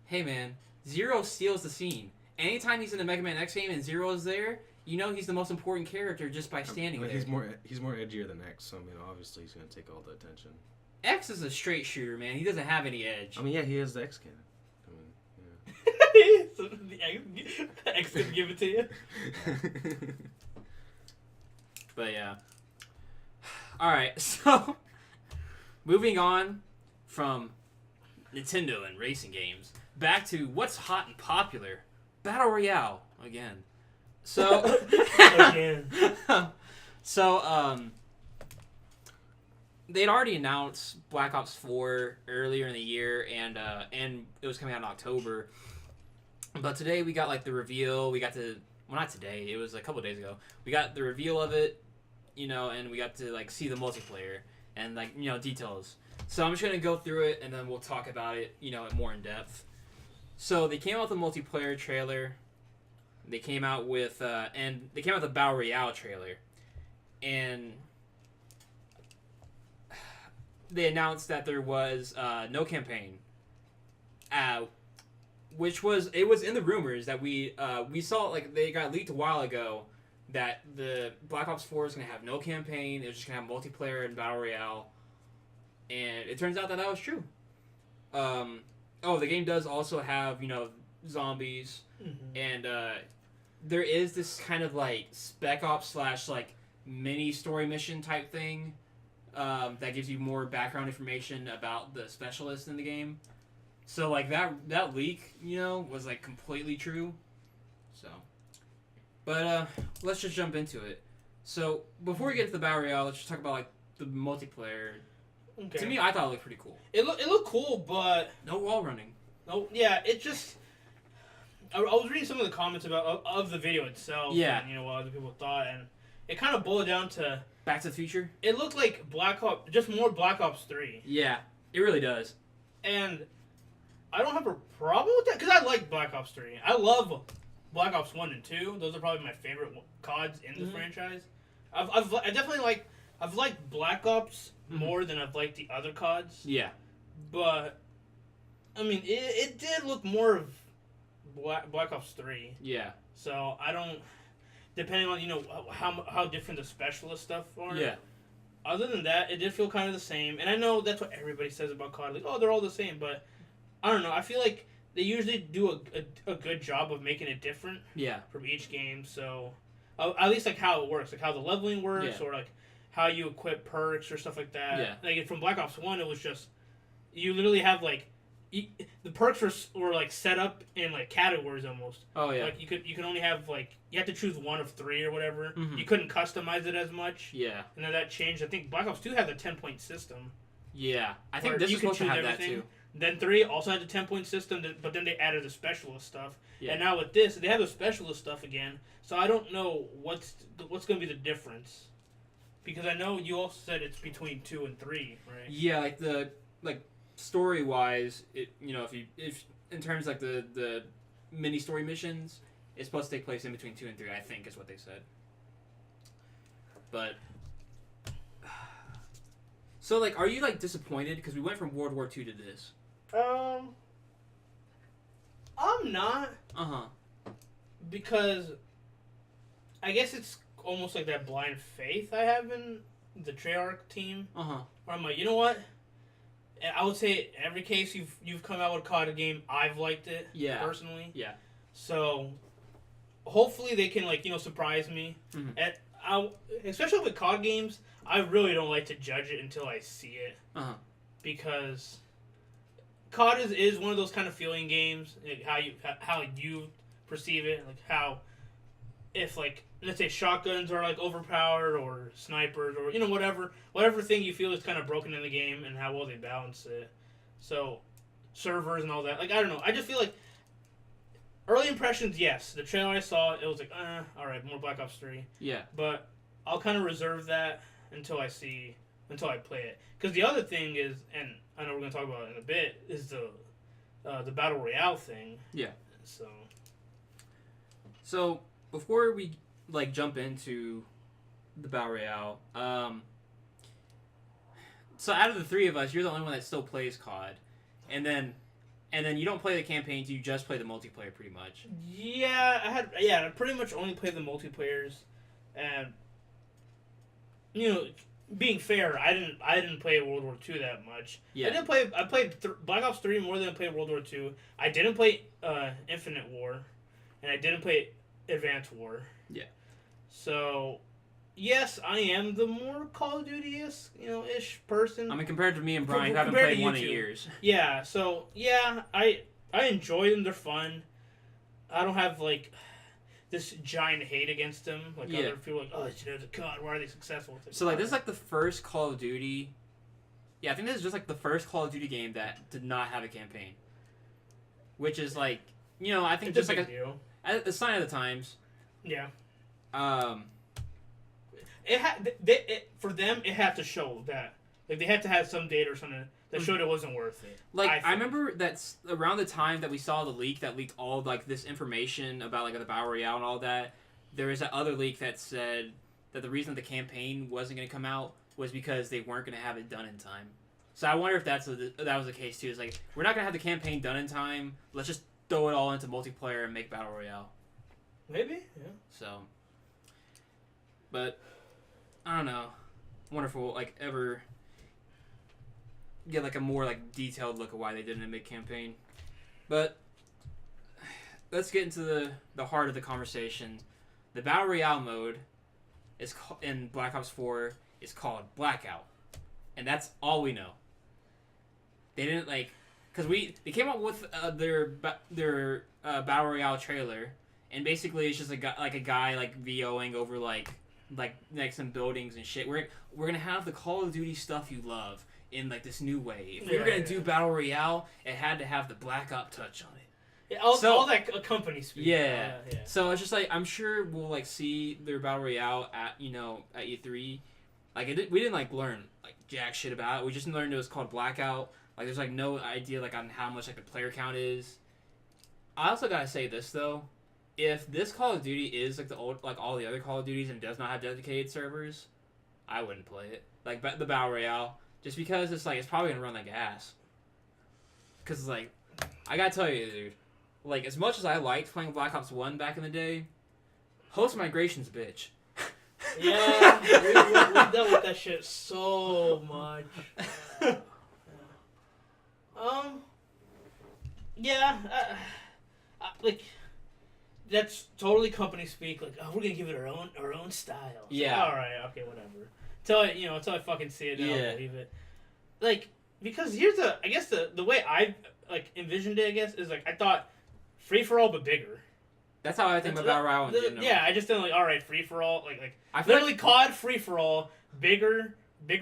Hey, man. Zero steals the scene. Anytime he's in a Mega Man X game and Zero's there, he's the most important character just by standing there. He's more edgier than X, so obviously he's gonna take all the attention. X is a straight shooter, man. He doesn't have any edge. Yeah, he has the X cannon. So the X can give it to you. But yeah. All right, so moving on from Nintendo and racing games back to what's hot and popular. Battle Royale again. So they'd already announced Black Ops 4 earlier in the year, and it was coming out in October. But today we got the reveal. We got not today. It was a couple days ago. We got the reveal of it, and we got to see the multiplayer and details. So I'm just gonna go through it, and then we'll talk about it, more in depth. So they came out with a multiplayer trailer. They came out with the Battle Royale trailer, and they announced that there was no campaign, which was in the rumors that we saw. They got leaked a while ago that the Black Ops 4 is gonna have no campaign. It was just gonna have multiplayer and Battle Royale, and it turns out that was true. The game does also have zombies, and there is this kind of Spec Ops / mini story mission type thing that gives you more background information about the specialists in the game. So that leak was completely true. So, but let's just jump into it. So before we get to the Battle Royale, let's just talk about the multiplayer. Okay. To me, I thought it looked pretty cool. It looked cool, but no wall running. No, yeah, it just. I was reading some of the comments of the video itself. Yeah. And, what other people thought, and it kind of boiled down to Back to the Future. It looked like just more Black Ops 3. Yeah, it really does. And I don't have a problem with that because I like Black Ops 3. I love Black Ops 1 and 2. Those are probably my favorite CODs in the franchise. I've liked Black Ops more than I've liked the other CODs. Yeah. But it did look more of Black Ops 3. Yeah. So I don't, depending on how different the specialist stuff are. Yeah. Other than that, it did feel kind of the same, and I know that's what everybody says about COD. They're all the same, but I don't know. I feel like they usually do a good job of making it different. Yeah. From each game, so at least how it works, how the leveling works, or how you equip perks or stuff like that. Yeah. From Black Ops 1, it was just you literally have the perks were like set up in like categories almost. Oh yeah. Like you can only have like you have to choose one of 3 or whatever. Mm-hmm. You couldn't customize it as much. Yeah. And then that changed. I think Black Ops 2 had the 10-point system. Yeah. I think this is supposed to have that too. Then 3 also had the 10-point system, but then they added the specialist stuff. Yeah. And now with this, they have the specialist stuff again. So I don't know what's going to be the difference. Because I know you also said it's between 2 and 3, right? Yeah, like story wise, if in terms like the mini story missions, it's supposed to take place in between 2 and 3. I think is what they said. But so like, are you like disappointed because we went from World War II to this? I'm not. Because I guess it's almost like that blind faith I have in the Treyarch team. Where I'm like, you know what? I would say every case you've come out with a COD game, I've liked it. Yeah. Personally. Yeah. So hopefully they can surprise me. Mm-hmm. Especially with COD games, I really don't like to judge it until I see it. Because COD is one of those kind of feeling games, like how you perceive it, like how if like let's say shotguns are like overpowered or snipers or whatever thing you feel is kind of broken in the game and how well they balance it. So servers and all that, like I don't know, I just feel like early impressions, yes, the trailer I saw, it was like all right, more Black Ops 3. Yeah. But I'll kind of reserve that until I play it. Because the other thing is, and I know we're going to talk about it in a bit, is the Battle Royale thing. Yeah. So before we like jump into the Battle Royale, so out of the 3 of us, you're the only one that still plays COD. And then you don't play the campaigns, you just play the multiplayer pretty much. Yeah, I pretty much only played the multiplayers. And being fair, I didn't play World War II that much. Yeah. I played Black Ops 3 more than I played World War II. I didn't play Infinite War, and I didn't play Advanced War. Yeah. So, yes, I am the more Call of Duty-ish person. I mean, compared to me and Brian, who haven't played one in years. Yeah. So yeah, I enjoy them. They're fun. I don't have like this giant hate against them. Like other people, like, oh, God, why are they successful? So like, this is like the first Call of Duty. Yeah, I think this is just like the first Call of Duty game that did not have a campaign. Which is like, I think it's just like a sign of the times. Yeah. For them, it had to show that, like, they had to have some data or something that showed it wasn't worth it. Like, I remember that's around the time that we saw the leak that leaked all like this information about like the Battle Royale and all that. There was that other leak that said that the reason the campaign wasn't going to come out was because they weren't going to have it done in time. So I wonder if that was the case too. It's like, we're not going to have the campaign done in time. Let's just throw it all into multiplayer and make Battle Royale. Maybe, yeah. So, but I don't know. Wonderful, like, ever get like a more like detailed look at why they didn't make campaign. But let's get into the heart of the conversation. The Battle Royale mode is in Black Ops 4 is called Blackout, and that's all we know. They didn't because they came up with their Battle Royale trailer, and basically it's just a guy VOing over like some buildings and shit. We're gonna have the Call of Duty stuff you love in like this new way. If we were gonna do Battle Royale, it had to have the Black Ops touch on it. Yeah, all that company speak. Yeah. So it's just like, I'm sure we'll like see their Battle Royale at E3. Like we didn't like learn like jack shit about it. We just learned it was called Blackout. Like there's like no idea like on how much like the player count is. I also gotta say this though. If this Call of Duty is like the old, like all the other Call of Duties and does not have dedicated servers, I wouldn't play it. Like the Battle Royale, just because it's like it's probably gonna run like ass. Cause like, I gotta tell you, dude, like as much as I liked playing Black Ops 1 back in the day, host migration's a bitch. Yeah, we dealt with that shit so much. Like. That's totally company speak. Like, oh, we're gonna give it our own style. Yeah. All right. Okay. Whatever. Until I fucking see it, then I'll believe it. Like, because here's I guess the way like envisioned it, I guess, is like I thought free for all but bigger. That's how I think about Battle Royale in general. Yeah, I just think like all right, free for all, like I feel literally COD free for all, bigger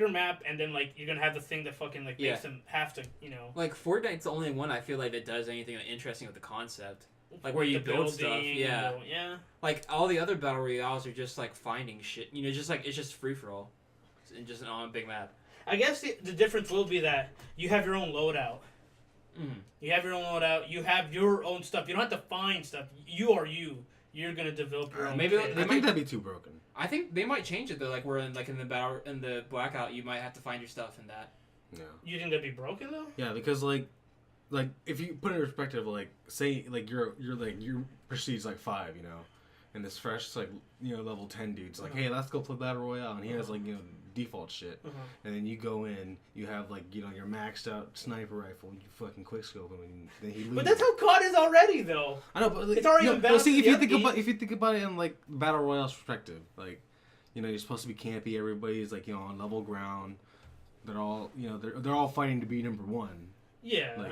map, and then like you're gonna have the thing that fucking like makes them have to, you know. Like Fortnite's the only one I feel like that does anything interesting with the concept. Like where you build stuff, yeah. Like all the other battle royales are just like finding shit, you know, just like it's just free for all, and just on a big map. I guess the difference will be that you have your own loadout. You have your own loadout. You have your own stuff. You don't have to find stuff. You are you. You're gonna develop your own. Maybe kit. I think that'd be too broken. I think they might change it though. Like we're in the blackout, you might have to find your stuff in that. Yeah. You think that'd be broken though? Yeah, because like if you put it in perspective, like say like your prestige like 5, you know, and this fresh like you know level 10 dude's like, hey, let's go play battle royale, and he has like you know default shit, and then you go in, you have like you know your maxed out sniper rifle, you fucking quickscope him, and then he loses. But that's how COD is already though. I know, but like, it's already no, see if you game. think about it in like battle royale's perspective, like you know you're supposed to be campy, everybody's like you know on level ground, they're all you know they're all fighting to be number 1. Yeah. Like,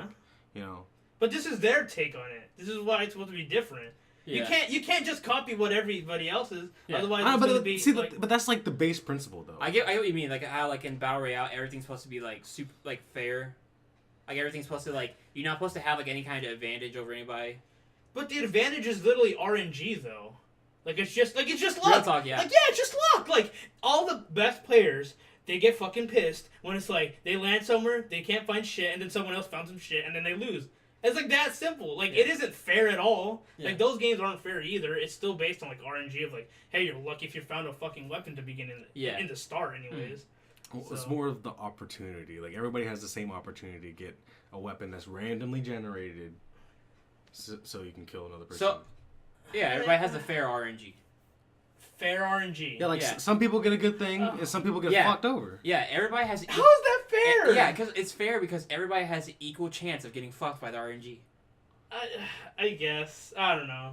you know. But this is their take on it. This is why it's supposed to be different. Yeah. You can't just copy what everybody else is. Yeah. Otherwise, it's going to be. See, but that's like the base principle, though. I get what you mean. Like how like in Battle Royale, everything's supposed to be like super like fair. Like everything's supposed to like you're not supposed to have like any kind of advantage over anybody. But the advantage is literally RNG though. Like it's just luck. Real talk, yeah. Like yeah, it's just luck. Like all the best players, they get fucking pissed when it's like they land somewhere, they can't find shit, and then someone else found some shit, and then they lose. It's like that simple. Like it isn't fair at all. Yeah. Like those games aren't fair either. It's still based on like RNG of like, hey, you're lucky if you found a fucking weapon to begin in the start, anyways. Well, so. It's more of the opportunity. Like everybody has the same opportunity to get a weapon that's randomly generated, so you can kill another person. So, yeah, everybody has a fair RNG. Fair RNG. Yeah, like some people get a good thing, and some people get fucked over. Yeah, everybody has. How is that fair? Yeah, because it's fair because everybody has an equal chance of getting fucked by the RNG. I guess I don't know.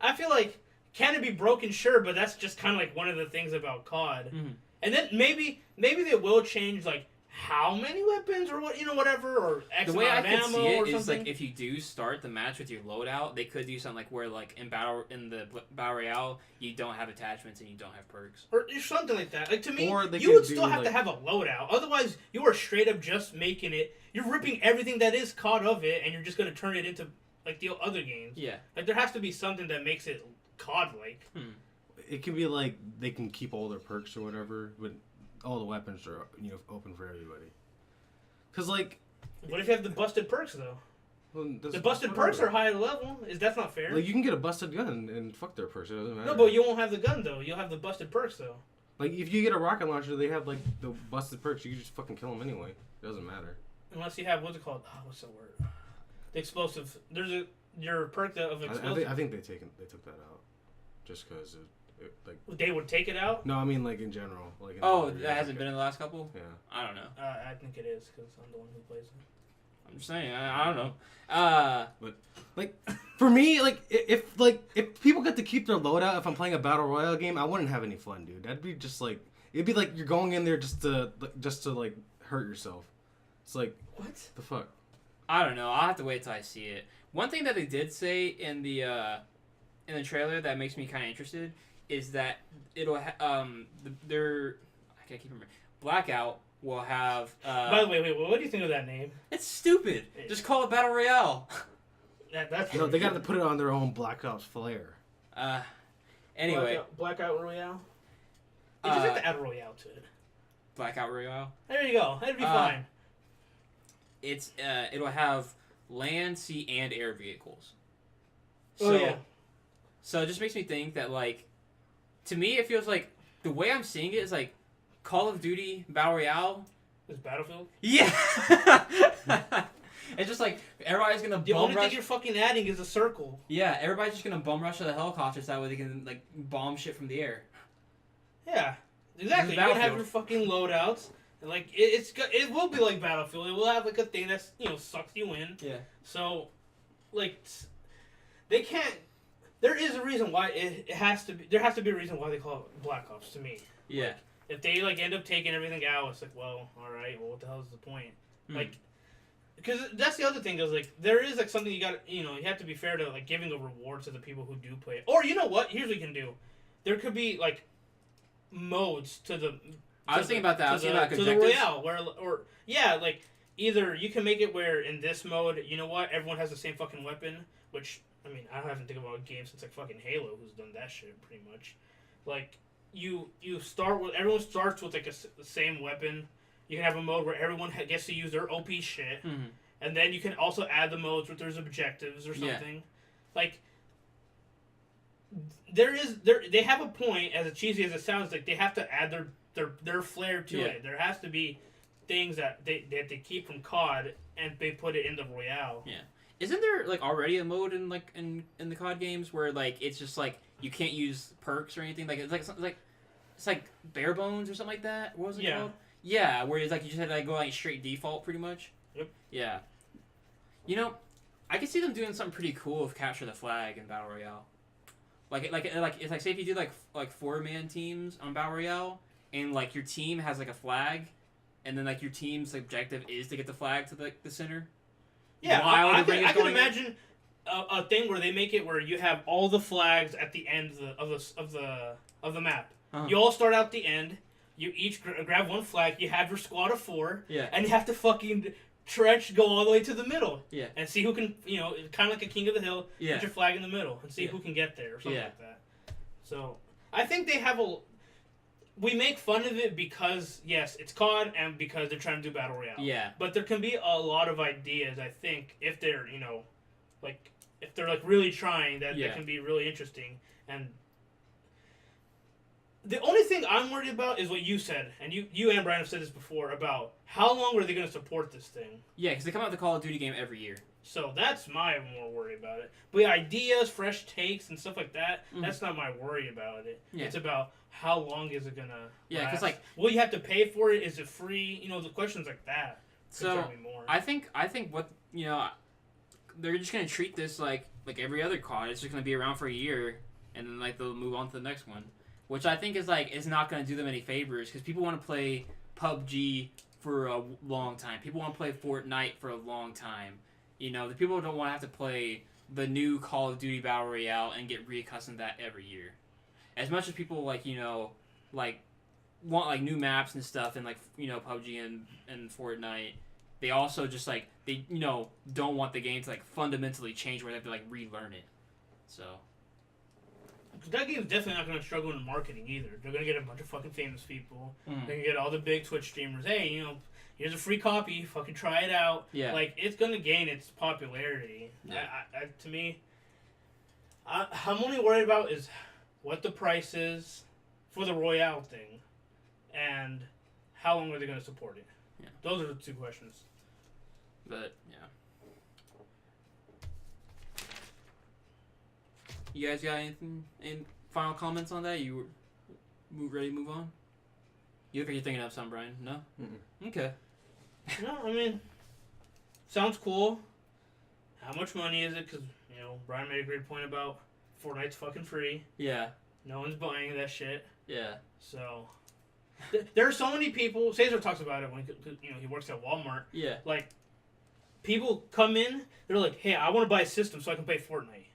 I feel like can it be broken? Sure, but that's just kind of like one of the things about COD. Mm-hmm. And then maybe they will change like how many weapons or what whatever or X the way amount I of could ammo see it or is something. like if you do start the match with your loadout, they could do something like where like in the battle royale you don't have attachments and you don't have perks or something like that. Like to me, or you would still have to have a loadout. Otherwise, you are straight up just making it. You're ripping everything that is COD of it, and you're just gonna turn it into like the other games. Yeah, like there has to be something that makes it COD like. It can be like they can keep all their perks or whatever, but all the weapons are open for everybody. Cause like, what if you have the busted perks though? Well, the busted perks are higher level. That's not fair? Like you can get a busted gun and fuck their perks. It doesn't matter. No, but you won't have the gun though. You'll have the busted perks though. Like if you get a rocket launcher, they have like the busted perks. You can just fucking kill them anyway. It doesn't matter. Unless you have what's it called? Oh, what's the word? The explosive. There's your perk of explosive. I think they took that out, just because like they would take it out. No, I mean like in general. Like that hasn't been in the last couple. Yeah, I don't know. I think it is because I'm the one who plays them. I'm just saying. I don't know. But like for me, like if people get to keep their loadout, if I'm playing a battle royale game, I wouldn't have any fun, dude. That'd be just like it'd be like you're going in there just to like hurt yourself. It's like what the fuck? I don't know. I'll have to wait till I see it. One thing that they did say in the trailer that makes me kind of interested is that it'll I can't keep remembering. Blackout will have. By the way, wait. What do you think of that name? It's stupid. Just call it Battle Royale. That's they got to put it on their own Blackout flair. Anyway, Blackout Royale. You just have to add a Royale to it. Blackout Royale. There you go. That'd be fine. It's it'll have land, sea, and air vehicles. So, yeah. So it just makes me think that like, to me it feels like the way I'm seeing it is like Call of Duty Battle Royale. Is Battlefield? Yeah. It's just like everybody's gonna the only thing you're fucking adding is a circle. Yeah, everybody's just gonna bum rush to the helicopters that way they can like bomb shit from the air. Yeah, exactly. You're gonna have your fucking loadouts. And like it will be like Battlefield. It will have like a thing that's sucks you in. Yeah. So, like, they can't. There is a reason why it has to be. There has to be a reason why they call it Black Ops to me. Yeah. Like, if they like end up taking everything out, it's like, well, all right. Well, what the hell is the point? Like, because that's the other thing is like there is like something you got you have to be fair to like giving a reward to the people who do play it. Or you know what? Here's what you can do. There could be like modes to the. I was thinking about that. I was thinking about to the royale like either you can make it where in this mode you know what everyone has the same fucking weapon, which I mean I haven't think about a game since like fucking Halo who's done that shit pretty much. Like you start with everyone starts with like the same weapon. You can have a mode where everyone gets to use their OP shit, and then you can also add the modes where there's objectives or something. Yeah. Like, they have a point, as cheesy as it sounds, like they have to add their flair to it. There has to be things that they keep from COD, and they put it in the Royale. Yeah. Isn't there like already a mode in like in the COD games where like it's just like you can't use perks or anything? Like it's like bare bones or something like that. What was it called? Yeah, where it's like you just had to like, go like straight default pretty much. Yep. Yeah. You know, I could see them doing something pretty cool with capture the flag in Battle Royale. Like it's like say if you do like 4-man teams on Battle Royale and like your team has like a flag, and then like your team's objective is to get the flag to like the center. Yeah, I can imagine a thing where they make it where you have all the flags at the end of the map. Uh-huh. You all start out the end. You each grab one flag. You have your squad of 4. Yeah. And you have to fucking go all the way to the middle. Yeah. And see who can, kind of like a king of the hill. Yeah. Put your flag in the middle and see who can get there or something like that. So I think they have we make fun of it because yes, it's COD and because they're trying to do Battle Royale. Yeah. But there can be a lot of ideas. I think if they're if they're like really trying that can be really interesting. And the only thing I'm worried about is what you said, and you and Brian have said this before, about how long are they going to support this thing? Yeah, because they come out with the Call of Duty game every year. So that's my more worry about it. But ideas, fresh takes, and stuff like that, that's not my worry about it. Yeah. It's about how long is it going to last? Because like... will you have to pay for it? Is it free? The questions like that concern me more. I think what, they're just going to treat this like every other COD. It's just going to be around for a year, and then like they'll move on to the next one. Which I think is not going to do them any favors because people want to play PUBG for a long time. People want to play Fortnite for a long time. The people don't want to have to play the new Call of Duty Battle Royale and get reaccustomed to that every year. As much as people want like new maps and stuff and PUBG and Fortnite, they also just they don't want the game to fundamentally change where they have to relearn it. So. That game's definitely not going to struggle in marketing either. They're going to get a bunch of fucking famous people. They're going to get all the big Twitch streamers. Hey, here's a free copy. Fucking try it out. Yeah. It's going to gain its popularity. Yeah. To me, I'm only worried about is what the price is for the Royale thing and how long are they going to support it. Yeah. Those are the two questions. But, yeah. You guys got anything? Any final comments on that? You were ready to move on? You look like you're thinking of something, Brian. No? Mm-mm. Okay. No, I mean, sounds cool. How much money is it? Because, Brian made a great point about Fortnite's fucking free. Yeah. No one's buying that shit. Yeah. So, there are so many people. Cesar talks about it when he works at Walmart. Yeah. People come in, they're like, hey, I want to buy a system so I can play Fortnite.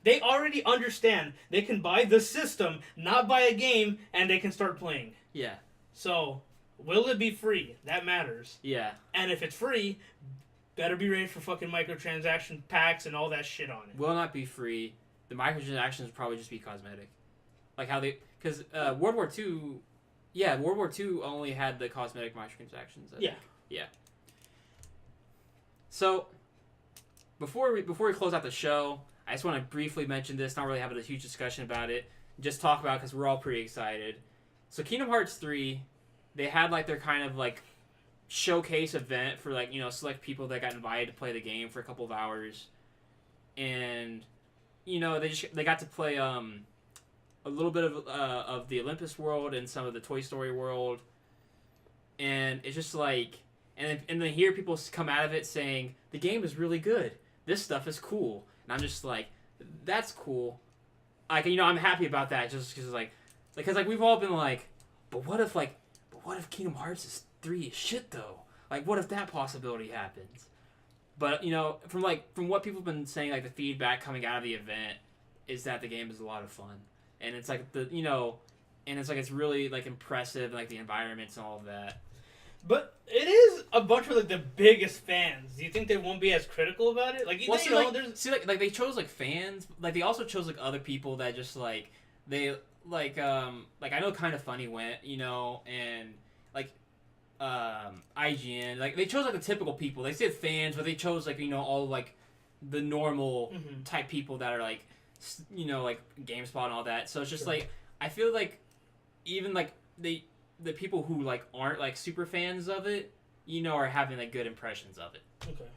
They already understand they can buy the system, not buy a game, and they can start playing. Yeah. So, will it be free? That matters. Yeah. And if it's free, better be ready for fucking microtransaction packs and all that shit on it. Will not be free. The microtransactions will probably just be cosmetic. Like how they... Because World War II... Yeah, World War II only had the cosmetic microtransactions. Yeah. Yeah. So, before we close out the show... I just want to briefly mention this, not really having a huge discussion about it, just talk about it because we're all pretty excited. So Kingdom Hearts 3, they had their kind of showcase event for select people that got invited to play the game for a couple of hours. And, they got to play a little bit of the Olympus world and some of the Toy Story world. And it's just and then hear people come out of it saying, the game is really good. This stuff is cool. And I'm just that's cool. I'm happy about that just because we've all been but what if Kingdom Hearts 3 is shit though? What if that possibility happens? But from what people have been saying, like the feedback coming out of the event is that the game is a lot of fun, and it's like and it's like it's really like impressive, like the environments and all of that. But it is a bunch of like the biggest fans. Do you think they won't be as critical about it? Like, like they chose like fans, like they also chose like other people that just like they like I know Kind of Funny went, and like IGN, like they chose like the typical people. They said fans, but they chose like all like the normal type people that are like like GameSpot and all that. So it's just like I feel like even like the people who like aren't like super fans of it, are having like good impressions of it. Okay.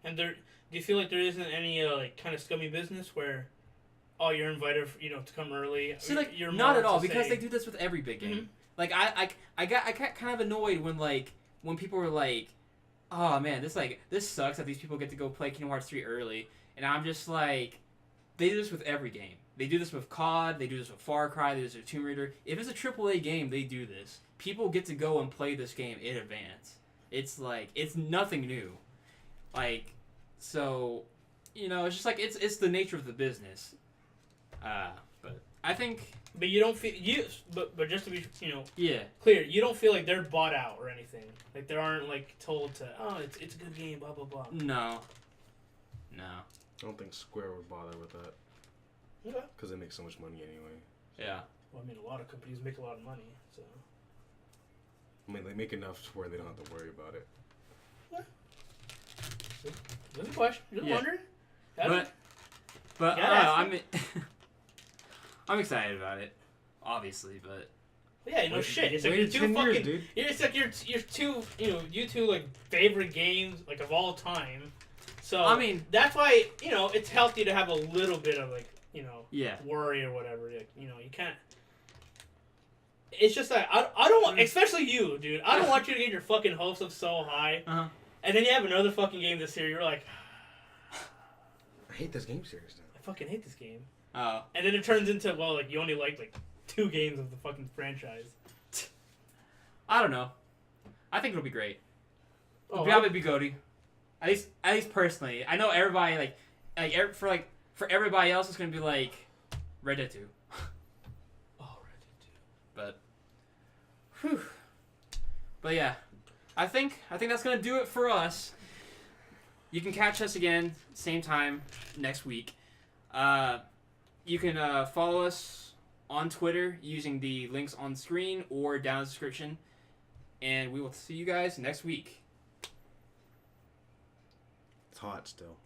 And do you feel like there isn't any like kind of scummy business where, oh, you're invited, to come early? See, like you're not at all because they do this with every big game. Like I got kind of annoyed when people were like, oh man, this sucks that these people get to go play Kingdom Hearts 3 early, and I'm just like, they do this with every game. They do this with COD, they do this with Far Cry, they do this with Tomb Raider. If it's a AAA game, they do this. People get to go and play this game in advance. It's like, it's nothing new. Like, so, it's just like, it's the nature of the business. But I think... But you don't feel... But just to be, yeah, clear, you don't feel like they're bought out or anything. Like, they aren't, like, told to, oh, it's a good game, blah, blah, blah. No. I don't think Square would bother with that. Okay. Because they make so much money anyway. Yeah. Well, I mean, a lot of companies make a lot of money, so... I mean, they make enough to where they don't have to worry about it. Yeah. That's a question. Just wondering. But I don't know, I'm excited about it, obviously, but... Yeah, shit. It's like your two fucking... Years, it's like your two, you two, like, favorite games, like, of all time. So, I mean... That's why, it's healthy to have a little bit of, like, yeah, worry or whatever. Like, you can't... It's just that I don't want... Especially you, dude. I don't want you to get your fucking hopes up so high. Uh-huh. And then you have another fucking game this year. You're like... I hate this game series now. I fucking hate this game. Oh. And then it turns into, well, like, you only like 2 games of the fucking franchise. I don't know. I think it'll be great. Oh, It'll probably be goaty. At least personally. I know everybody, for everybody else, it's going to be, like, Red Dead 2. Oh, Red Dead 2. But, whew. But, yeah. I think that's going to do it for us. You can catch us again, same time, next week. You can follow us on Twitter using the links on screen or down in the description. And we will see you guys next week. It's hot still.